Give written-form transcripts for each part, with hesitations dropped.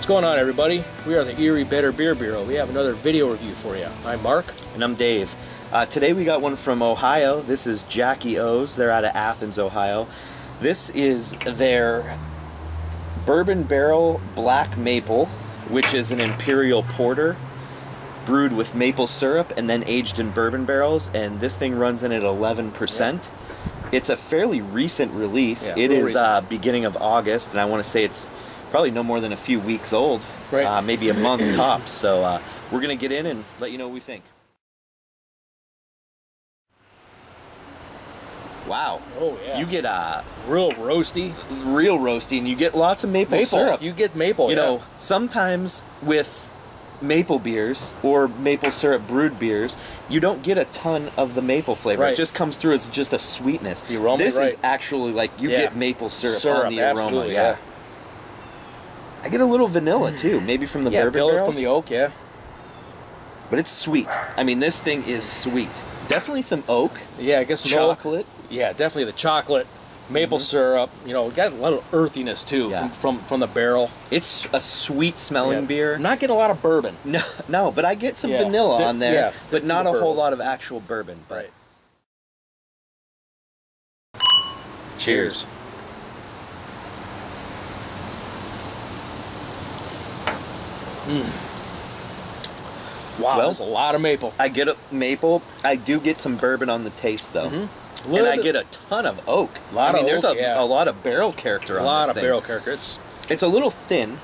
What's going on, everybody? We are the Erie Better Beer Bureau. We have another video review for you. I'm Mark. And I'm Dave. Today we got one from Ohio. This is Jackie O's. They're out of Athens, Ohio. This is their Bourbon Barrel Black Maple, which is an imperial porter brewed with maple syrup and then aged in bourbon barrels, and this thing runs in at 11%. Yeah. It's a fairly recent release. Yeah, it is beginning of August, and I want to say it's probably no more than a few weeks old, right. Maybe a month tops. So we're going to get in and let you know what we think. Wow. Oh, yeah. You get real roasty, and you get lots of maple syrup. You get maple, You know, sometimes with maple beers or maple syrup brewed beers, you don't get a ton of the maple flavor. Right. It just comes through as just a sweetness. The aroma, this is actually like you get maple syrup on the aroma. Yeah. I get a little vanilla too, maybe from the bourbon barrels. From the oak, yeah. But it's sweet. I mean, this thing is sweet. Definitely some oak. Yeah, I guess some chocolate. Oak. Yeah, definitely the chocolate, maple syrup. You know, got a lot of earthiness too from the barrel. It's a sweet smelling beer. I'm not getting a lot of bourbon. No, but I get some vanilla on there, but not a whole lot of actual bourbon. But. Right. Cheers. Wow, that's a lot of maple. I get a maple. I do get some bourbon on the taste, though. And I get a ton of oak. There's a lot of barrel character on this thing. Barrel character. It's a little thin,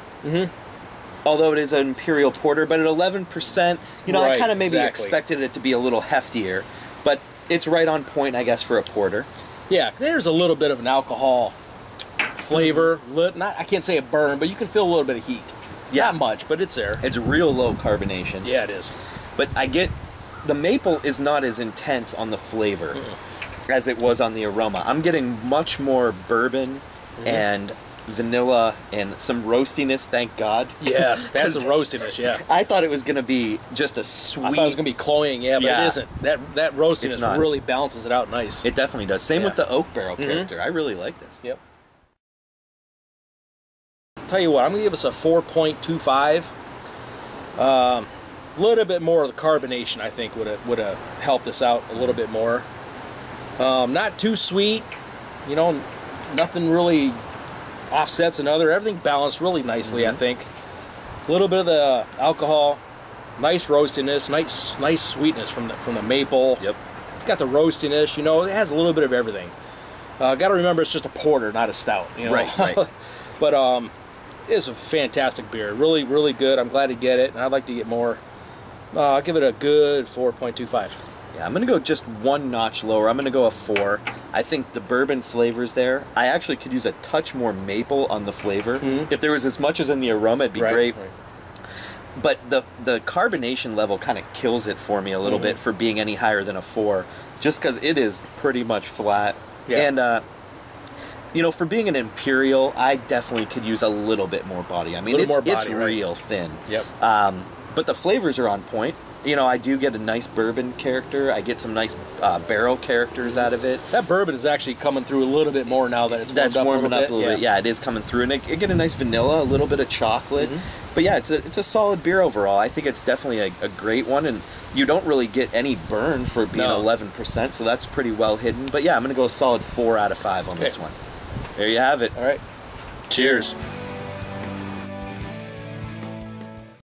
although it is an imperial porter, but at 11%, you know, I kind of maybe expected it to be a little heftier, but it's right on point, I guess, for a porter. Yeah, there's a little bit of an alcohol flavor. I can't say a burn, but you can feel a little bit of heat. Yeah. Not much, but it's there. It's real low carbonation. Yeah, it is. But I get, the maple is not as intense on the flavor as it was on the aroma. I'm getting much more bourbon and vanilla and some roastiness, thank God. Yes, that's the roastiness, yeah. I thought it was going to be just a sweet... I thought it was going to be cloying, but it isn't. That roastiness really balances it out nice. It definitely does. Same with the oak barrel character. I really like this. Yep. Tell you what, I'm gonna give us a 4.25. A little bit more of the carbonation, I think, would have helped us out a little bit more. Not too sweet, you know, nothing really offsets another. Everything balanced really nicely, I think. A little bit of the alcohol, nice roastiness, nice sweetness from the maple. Yep. Got the roastiness, you know, it has a little bit of everything. Got to remember, it's just a porter, not a stout. You know? Right. But it's a fantastic beer. Really, really good. I'm glad to get it, and I'd like to get more. I'll give it a good 4.25. Yeah, I'm going to go just one notch lower. I'm going to go a 4. I think the bourbon flavor's there. I actually could use a touch more maple on the flavor. If there was as much as in the aroma, it'd be great. Right. But the carbonation level kind of kills it for me a little bit for being any higher than a 4, just because it is pretty much flat. Yeah. And you know, for being an imperial, I definitely could use a little bit more body. I mean, it's real thin. Yep. But the flavors are on point. You know, I do get a nice bourbon character. I get some nice barrel characters out of it. That bourbon is actually coming through a little bit more now that it's warming up a little bit. Yeah, it is coming through, and I get a nice vanilla, a little bit of chocolate. But yeah, it's a solid beer overall. I think it's definitely a great one, and you don't really get any burn for being 11%, so that's pretty well hidden. But yeah, I'm going to go a solid 4 out of 5 on this one. There you have it. All right. Cheers.